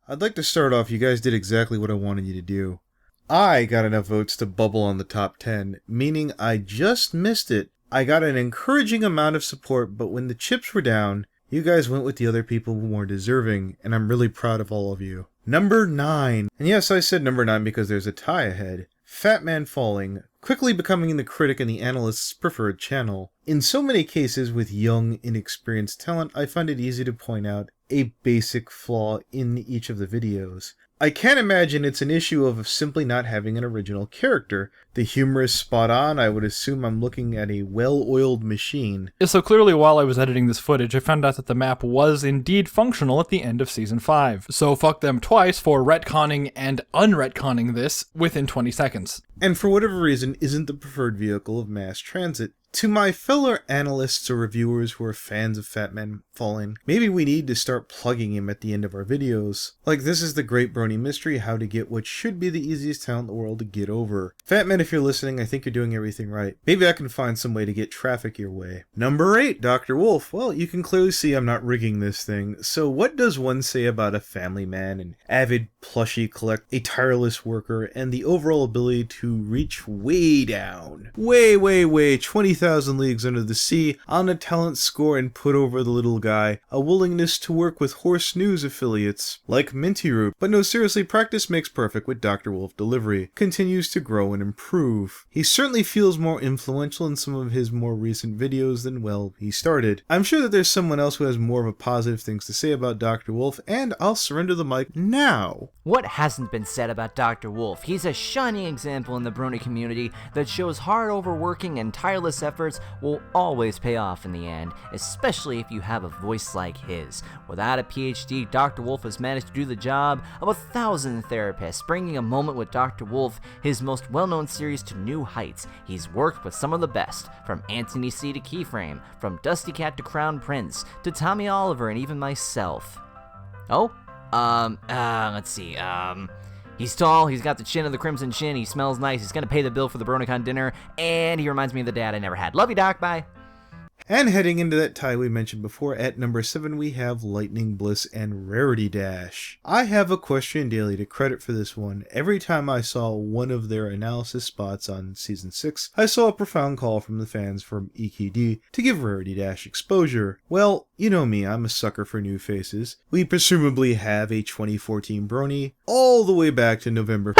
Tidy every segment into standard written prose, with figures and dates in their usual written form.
I'd like to start off, you guys did exactly what I wanted you to do. I got enough votes to bubble on the top 10, meaning I just missed it. I got an encouraging amount of support, but when the chips were down, you guys went with the other people who were more deserving, and I'm really proud of all of you. Number 9. And yes, I said number 9 because there's a tie ahead. fatmanfalling, quickly becoming the critic and the analyst's preferred channel. In so many cases with young, inexperienced talent, I find it easy to point out a basic flaw in each of the videos. I can't imagine it's an issue of simply not having an original character. The humor is spot on. I would assume I'm looking at a well-oiled machine. Yeah, so clearly while I was editing this footage, I found out that the map was indeed functional at the end of Season 5. So fuck them twice for retconning and unretconning this within 20 seconds. And for whatever reason, isn't the preferred vehicle of mass transit. To my fellow analysts or reviewers who are fans of fatmanfalling, maybe we need to start plugging him at the end of our videos. Like, this is the great Brony mystery, how to get what should be the easiest talent in the world to get over. Fatman, if you're listening, I think you're doing everything right. Maybe I can find some way to get traffic your way. Number 8, Dr. Wolf. Well, you can clearly see I'm not rigging this thing. So what does one say about a family man, an avid plushie collect, a tireless worker, and the overall ability to reach way down? Way, 20,000 leagues under the sea, on a talent score and put over the little guy, a willingness to work with horse news affiliates, like Minty Root. But no, seriously, practice makes perfect with Dr. Wolf delivery, continues to grow and improve. He certainly feels more influential in some of his more recent videos than, well, he started. I'm sure that there's someone else who has more of a positive things to say about Dr. Wolf, and I'll surrender the mic now. What hasn't been said about Dr. Wolf? He's a shining example in the Brony community that shows hard overworking and tireless efforts will always pay off in the end, especially if you have a voice like his. Without a PhD, Dr. Wolf has managed to do the job of 1,000 therapists, bringing A Moment with Dr. Wolf, his most well-known series, to new heights. He's worked with some of the best, from Anthony C. to Keyframe, from Dusty Cat to Crown Prince, to Tommy Oliver and even myself. Let's see, he's tall, he's got the chin of the Crimson Chin, he smells nice, he's gonna pay the bill for the Brony Con dinner, and he reminds me of the dad I never had. Love you, Doc, bye. And heading into that tie we mentioned before, at number 7 we have LighteningBliss and Raritydash. I have a question daily to credit for this one. Every time I saw one of their analysis spots on Season 6, I saw a profound call from the fans from EKD to give Raritydash exposure. Well, you know me, I'm a sucker for new faces. We presumably have a 2014 Brony all the way back to November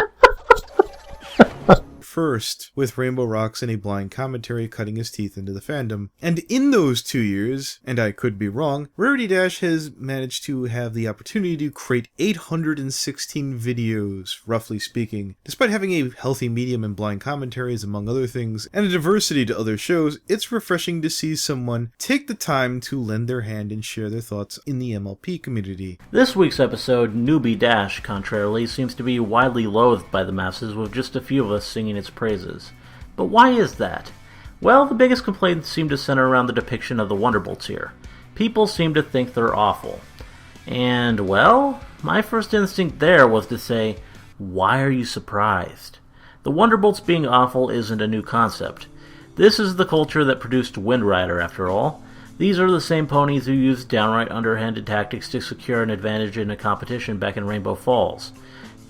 1st, with Rainbow Rocks and a blind commentary cutting his teeth into the fandom. And in those 2 years, and I could be wrong, Raritydash has managed to have the opportunity to create 816 videos, roughly speaking. Despite having a healthy medium and blind commentaries, among other things, and a diversity to other shows, it's refreshing to see someone take the time to lend their hand and share their thoughts in the MLP community. This week's episode, Newbie Dash, contrarily, seems to be widely loathed by the masses, with just a few of us singing its praises. But why is that? Well, the biggest complaints seem to center around the depiction of the Wonderbolts here. People seem to think they're awful. And, well, my first instinct there was to say, why are you surprised? The Wonderbolts being awful isn't a new concept. This is the culture that produced Wind Rider, after all. These are the same ponies who used downright underhanded tactics to secure an advantage in a competition back in Rainbow Falls.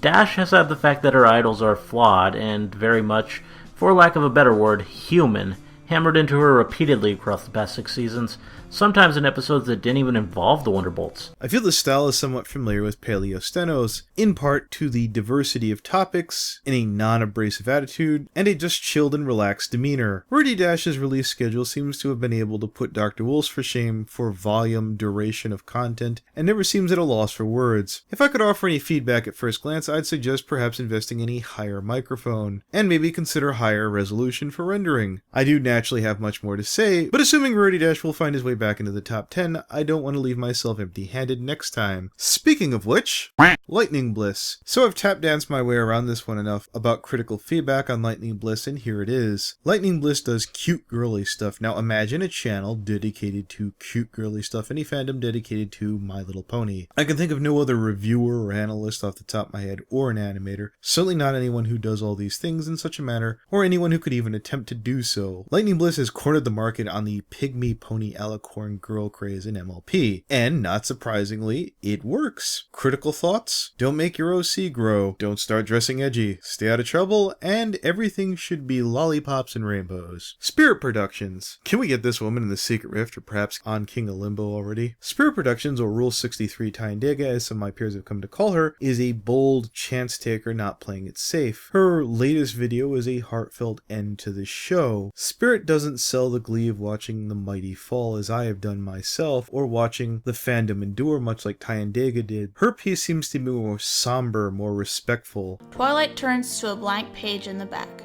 Dash has had the fact that her idols are flawed and very much, for lack of a better word, human, hammered into her repeatedly across the past 6 seasons, sometimes in episodes that didn't even involve the Wonderbolts. I feel the style is somewhat familiar with Paleo Stenos, in part to the diversity of topics, in a non-abrasive attitude, and a just chilled and relaxed demeanor. Rarity-Dash's release schedule seems to have been able to put Dr. Wolf's for shame for volume, duration of content, and never seems at a loss for words. If I could offer any feedback at first glance, I'd suggest perhaps investing in a higher microphone, and maybe consider higher resolution for rendering. I do naturally have much more to say, but assuming Raritydash will find his way back into the top 10, I don't want to leave myself empty-handed next time. Speaking of which, LighteningBliss. So I've tap danced my way around this one enough about critical feedback on LighteningBliss, and here it is. LighteningBliss does cute girly stuff. Now imagine a channel dedicated to cute girly stuff, any fandom dedicated to My Little Pony. I can think of no other reviewer or analyst off the top of my head, or an animator, certainly not anyone who does all these things in such a manner, or anyone who could even attempt to do so. LighteningBliss has cornered the market on the pygmy pony alicorn girl craze in MLP, and not surprisingly, it works. Critical thoughts? Don't make your OC grow, don't start dressing edgy, stay out of trouble, and everything should be lollipops and rainbows. SpiritProductions. Can we get this woman in the Secret Rift or perhaps on King of Limbo already? SpiritProductions, or Rule 63 Tyndega as some of my peers have come to call her, is a bold chance taker not playing it safe. Her latest video is a heartfelt end to the show. Spirit doesn't sell the glee of watching the mighty fall as I have done myself, or watching the fandom endure much like Tyndega did. Her piece seems to be more somber, more respectful. Twilight turns to a blank page in the back,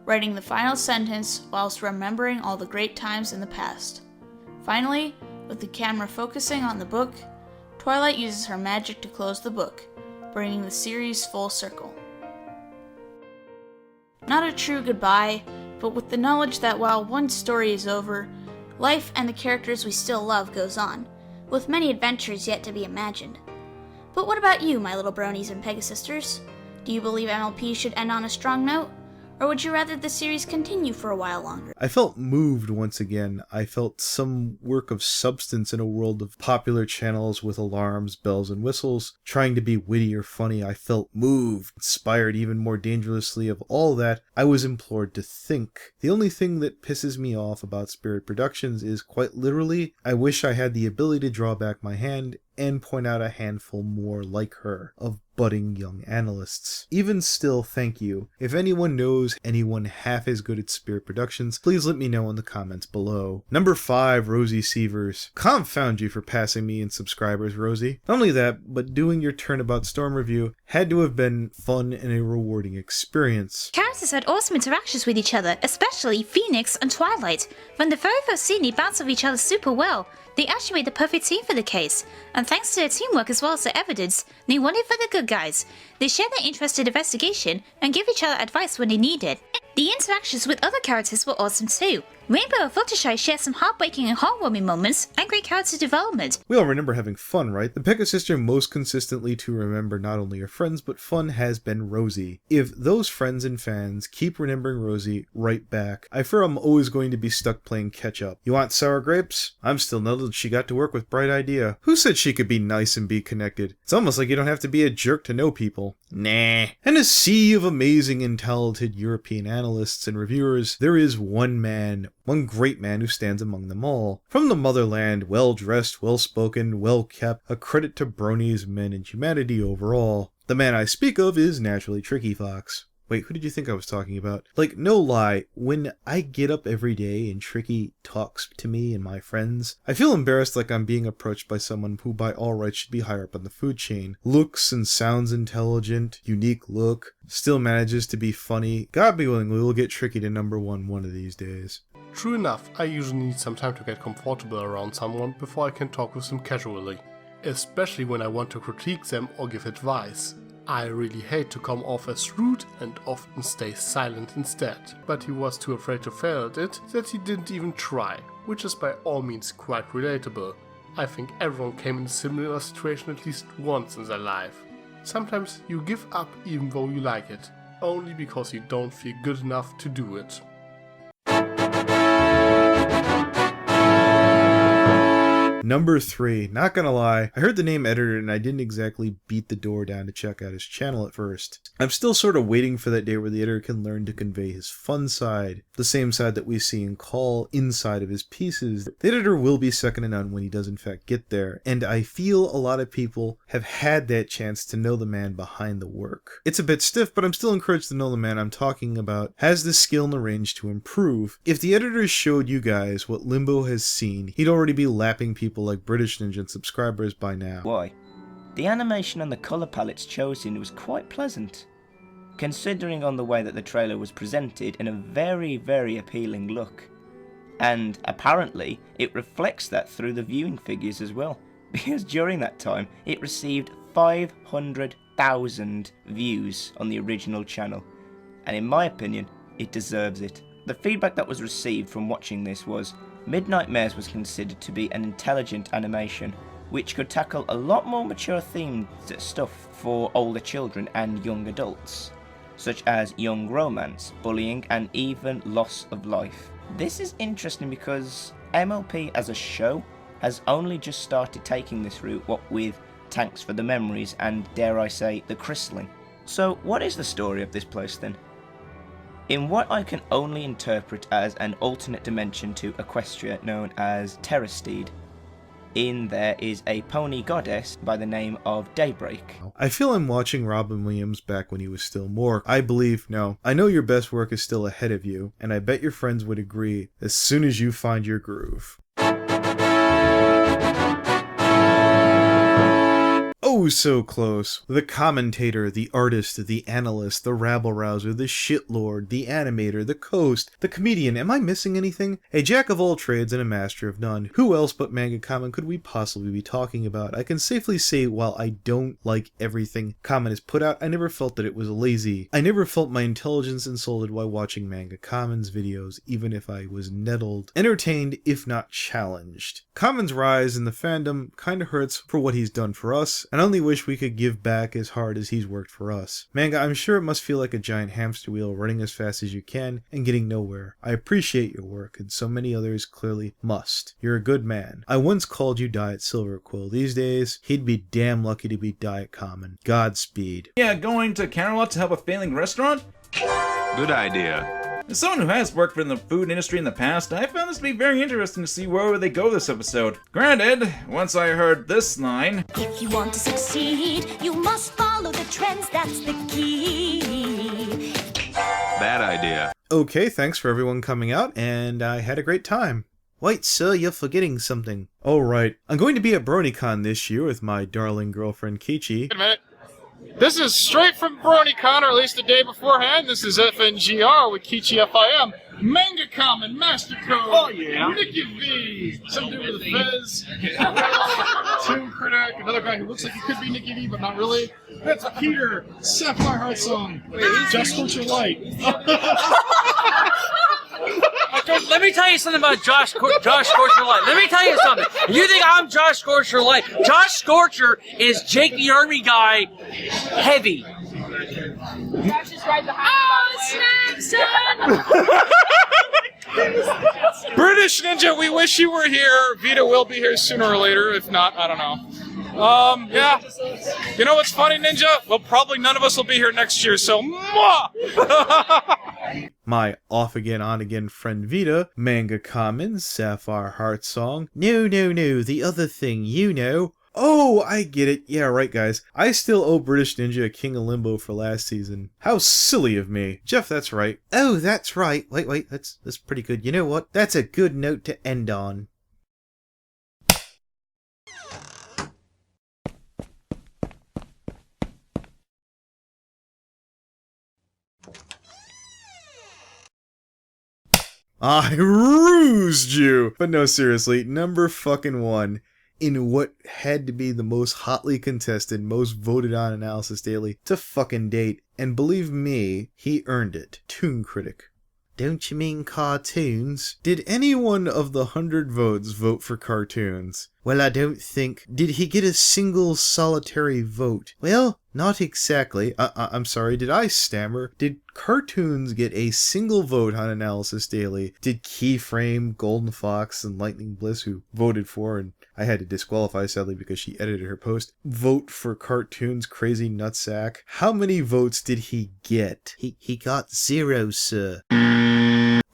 writing the final sentence whilst remembering all the great times in the past. Finally, with the camera focusing on the book, Twilight uses her magic to close the book, bringing the series full circle. Not a true goodbye, but with the knowledge that while one story is over, life and the characters we still love goes on, with many adventures yet to be imagined. But what about you, my little bronies and Pegasisters? Do you believe MLP should end on a strong note? Or would you rather the series continue for a while longer? I felt moved once again. I felt some work of substance in a world of popular channels with alarms, bells, and whistles, trying to be witty or funny. I felt moved, inspired even more dangerously. Of all that, I was implored to think. The only thing that pisses me off about SpiritProductions is, quite literally, I wish I had the ability to draw back my hand and point out a handful more like her, of budding young analysts. Even still, thank you. If anyone knows anyone half as good at SpiritProductions, please let me know in the comments below. Number 5, Rosie Sievers. Confound you for passing me in subscribers, Rosie. Not only that, but doing your Turnabout Storm review had to have been fun and a rewarding experience. Characters had awesome interactions with each other, especially Phoenix and Twilight. When the very first scene, they bounced off each other super well. They actually made the perfect team for the case, and thanks to their teamwork as well as their evidence, they won it for the good guys. They shared their interest in investigation and gave each other advice when they needed. The interactions with other characters were awesome too. Rainbow and Fluttershy shared some heartbreaking and heartwarming moments and great character development. We all remember having fun, right? The Pegasister most consistently to remember not only her friends, but fun has been Rosie. If those friends and fans keep remembering Rosie right back, I fear I'm always going to be stuck playing catch up. You want sour grapes? I'm still nuzzled she got to work with Bright Idea. Who said she could be nice and be connected? It's almost like you don't have to be a jerk to know people. Nah. In a sea of amazing and talented European analysts and reviewers, there is one man, one great man who stands among them all. From the motherland, well-dressed, well-spoken, well-kept, a credit to bronies, men, and humanity overall. The man I speak of is naturally Tricky Fox. Wait, who did you think I was talking about? Like, no lie, when I get up every day and Tricky talks to me and my friends, I feel embarrassed like I'm being approached by someone who by all rights should be higher up on the food chain. Looks and sounds intelligent, unique look, still manages to be funny. God be willing, we will get Tricky to number one of these days. True enough, I usually need some time to get comfortable around someone before I can talk with them casually, especially when I want to critique them or give advice. I really hate to come off as rude and often stay silent instead, but he was too afraid to fail at it that he didn't even try, which is by all means quite relatable. I think everyone came in a similar situation at least once in their life. Sometimes you give up even though you like it, only because you don't feel good enough to do it. Number 3, not gonna lie, I heard the name editor and I didn't exactly beat the door down to check out his channel at first. I'm still sort of waiting for that day where the editor can learn to convey his fun side, the same side that we see in Call inside of his pieces. The editor will be second to none when he does in fact get there, and I feel a lot of people have had that chance to know the man behind the work. It's a bit stiff, but I'm still encouraged to know the man I'm talking about has the skill and the range to improve. If the editor showed you guys what Limbo has seen, he'd already be lapping people like British Ninja subscribers by now. Why? The animation and the colour palettes chosen was quite pleasant, considering on the way that the trailer was presented in a very, very appealing look. And apparently it reflects that through the viewing figures as well, because during that time it received 500,000 views on the original channel, and in my opinion it deserves it. The feedback that was received from watching this was Midnight Mares was considered to be an intelligent animation, which could tackle a lot more mature themed stuff for older children and young adults, such as young romance, bullying, and even loss of life. This is interesting because MLP as a show has only just started taking this route, what with Tanks for the Memories and, dare I say, the Crystalling. So what is the story of this place then? In what I can only interpret as an alternate dimension to Equestria known as Terrastede, in there is a pony goddess by the name of Daybreak. I feel I'm watching Robin Williams back when he was still more. I know your best work is still ahead of you, and I bet your friends would agree as soon as you find your groove. Oh, so close. The commentator, the artist, the analyst, the rabble-rouser, the shitlord, the animator, the coast, the comedian. Am I missing anything? A jack of all trades and a master of none. Who else but MangaKamen could we possibly be talking about? I can safely say while I don't like everything Kamen has put out, I never felt that it was lazy. I never felt my intelligence insulted while watching MangaKamen's videos, even if I was nettled, entertained, if not challenged. Kamen's rise in the fandom kinda hurts for what he's done for us, and I only wish we could give back as hard as he's worked for us. Manga, I'm sure it must feel like a giant hamster wheel running as fast as you can and getting nowhere. I appreciate your work, and so many others clearly must. You're a good man. I once called you Diet Silverquill. These days, he'd be damn lucky to be Diet Kamen. Godspeed. Yeah, going to Camelot to help a failing restaurant? Good idea. As someone who has worked in the food industry in the past, I found this to be very interesting to see where they go this episode. Granted, once I heard this line, if you want to succeed, you must follow the trends, that's the key. Bad idea. Okay, thanks for everyone coming out, and I had a great time. Wait, sir, you're forgetting something. Oh, right. I'm going to be at Brony Con this year with my darling girlfriend Kichi. Wait a minute. This is straight from Brony Con, or at least the day beforehand. This is FNGR with Kichi FIM. MangaKamen, Master Code. Oh, yeah. Nicky V. Some dude with a fez. Toon Critic. Another guy who looks like he could be Nicky V, but not really. That's Peter. Sapphire Heart Song. Just Scorch Your Light. Let me tell you something about Josh Scorcher Light. Let me tell you something. You think I'm Josh Scorcher Light? Josh Scorcher is Jake the Army guy heavy. Josh is right behind Snap, son! British Ninja, we wish you were here. Vita will be here sooner or later. If not, I don't know. Yeah. You know what's funny, Ninja? Well, probably none of us will be here next year, so mwah! My off-again, on-again friend Vita, MangaKamen, Sapphire Heart Song. No, the other thing, you know. Oh, I get it. Yeah, right, guys. I still owe British Ninja a King of Limbo for last season. How silly of me. Jeff, that's right. Oh, that's right. Wait, that's pretty good. You know what? That's a good note to end on. I rused you! But no, seriously, number fucking 1 in what had to be the most hotly contested, most voted on Analysis Daily to fucking date. And believe me, he earned it. Toon Critic. Don't you mean cartoons? Did anyone of the 100 votes vote for cartoons? Well, I don't think. Did he get a single solitary vote? Well, not exactly. I'm sorry, did I stammer? Did cartoons get a single vote on Analysis Daily? Did Keyframe, Golden Fox, and LighteningBliss, who voted for, and I had to disqualify sadly because she edited her post, vote for cartoons, Crazy Nutsack? How many votes did he get? He got 0, sir.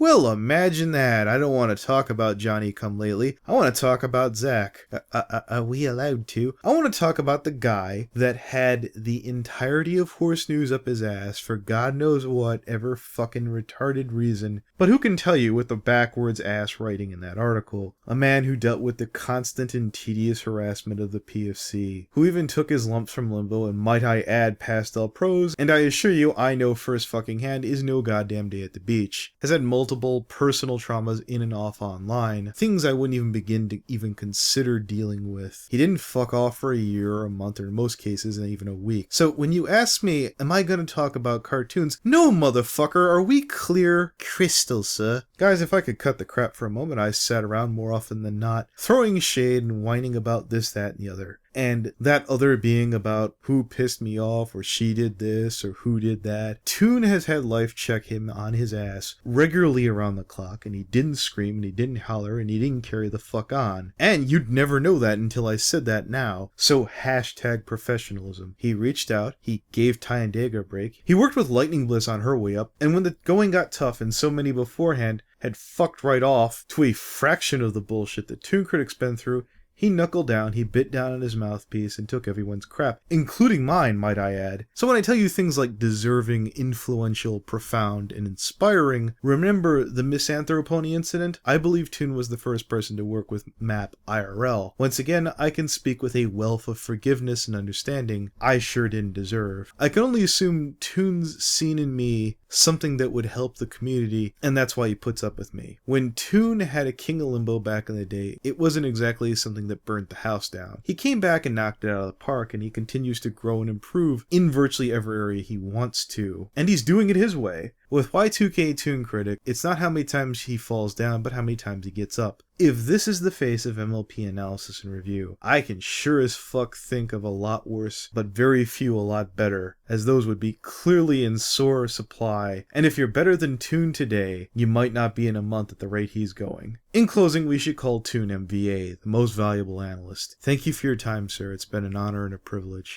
Well, imagine that. I don't want to talk about Johnny Come Lately. I want to talk about Zach. Are we allowed to? I want to talk about the guy that had the entirety of Horse News up his ass for God knows whatever fucking retarded reason. But who can tell you with the backwards ass writing in that article? A man who dealt with the constant and tedious harassment of the PFC. Who even took his lumps from Limbo and, might I add, pastel prose. And I assure you, I know first fucking hand is no goddamn day at the beach. Has had multiple personal traumas in and off online, things I wouldn't even begin to even consider dealing with. He didn't fuck off for a year or a month, or in most cases even a week. So when you ask me, am I gonna talk about cartoons? No, motherfucker, are we clear? Crystal, sir. Guys, if I could cut the crap for a moment, I sat around more often than not, throwing shade and whining about this, that, and the other. and that other being about who pissed me off or she did this or who did that. Toon has had life check him on his ass regularly around the clock, and he didn't scream and he didn't holler and he didn't carry the fuck on. And you'd never know that until I said that now. So hashtag professionalism. He reached out, he gave Ty and Daga a break, he worked with LighteningBliss on her way up, and when the going got tough and so many beforehand had fucked right off to a fraction of the bullshit that Toon Critic's been through, he knuckled down, he bit down on his mouthpiece, and took everyone's crap, including mine, might I add. So when I tell you things like deserving, influential, profound, and inspiring, remember the Misanthropony incident? I believe Toon was the first person to work with MAP IRL. Once again, I can speak with a wealth of forgiveness and understanding I sure didn't deserve. I can only assume Toon's seen in me something that would help the community, and that's why he puts up with me. When Toon had a King of Limbo back in the day, it wasn't exactly something that burnt the house down. He came back and knocked it out of the park, and he continues to grow and improve in virtually every area he wants to. And he's doing it his way. With Y2K Toon Critic, it's not how many times he falls down, but how many times he gets up. If this is the face of MLP analysis and review, I can sure as fuck think of a lot worse, but very few a lot better, as those would be clearly in sore supply. And if you're better than Toon today, you might not be in a month at the rate he's going. In closing, we should call Toon MVA, the most valuable analyst. Thank you for your time, sir. It's been an honor and a privilege.